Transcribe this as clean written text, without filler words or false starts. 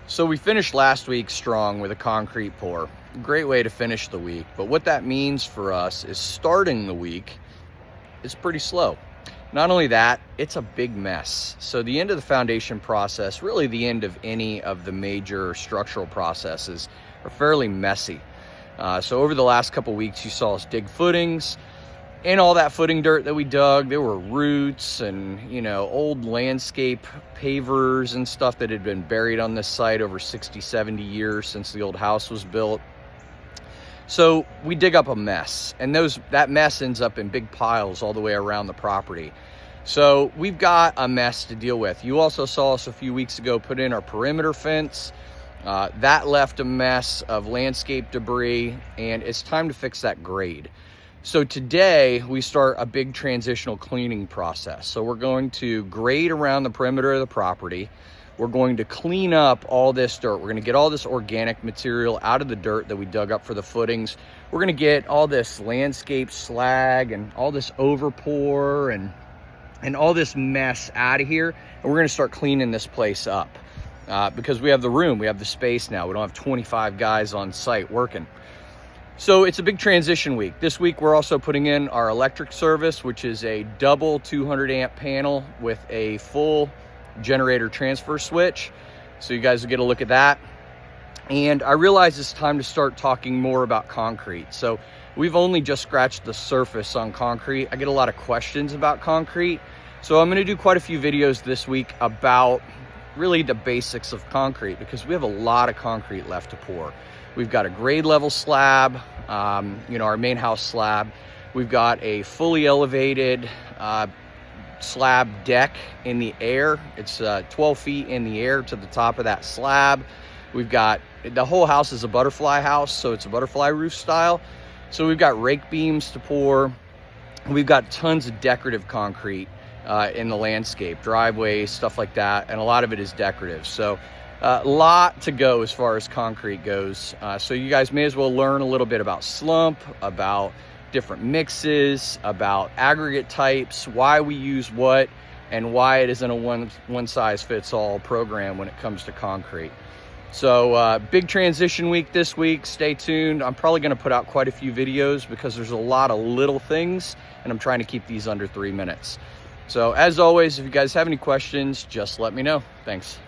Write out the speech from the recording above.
So we finished last week strong with a concrete pour. Great way to finish the week. But what that means for us is starting the week is pretty slow. Not only that, it's a big mess. So the end of the foundation process, really the end of any of the major structural processes, are fairly messy. So over the last couple weeks, you saw us dig footings. And all that footing dirt that we dug, there were roots and, old landscape pavers and stuff that had been buried on this site over 60, 70 years since the old house was built. So we dig up a mess, and that mess ends up in big piles all the way around the property. So we've got a mess to deal with. You also saw us a few weeks ago put in our perimeter fence. That left a mess of landscape debris, and it's time to fix that grade. So today we start a big transitional cleaning process. So we're going to grade around the perimeter of the property. We're going to clean up all this dirt. We're going to get all this organic material out of the dirt that we dug up for the footings. We're going to get all this landscape slag and all this overpour and all this mess out of here. And we're going to start cleaning this place up because we have the room, we have the space now. We don't have 25 guys on site working. So it's a big transition week. This week we're also putting in our electric service, which is a double 200 amp panel with a full generator transfer switch. So you guys will get a look at that. And I realize it's time to start talking more about concrete. So we've only just scratched the surface on concrete. I get a lot of questions about concrete. So I'm going to do quite a few videos this week about really the basics of concrete, because we have a lot of concrete left to pour. We've got a grade level slab, our main house slab. We've got a fully elevated slab deck in the air. It's 12 feet in the air to the top of that slab. We've got, the whole house is a butterfly house, so it's a butterfly roof style. So we've got rake beams to pour. We've got tons of decorative concrete in the landscape, driveways, stuff like that, and a lot of it is decorative. So a lot to go as far as concrete goes. So you guys may as well learn a little bit about slump, about different mixes, about aggregate types, why we use what, and why it isn't a one-size-fits-all program when it comes to concrete. So big transition week this week. Stay tuned. I'm probably going to put out quite a few videos because there's a lot of little things, and I'm trying to keep these under 3 minutes. So as always, if you guys have any questions, just let me know. Thanks.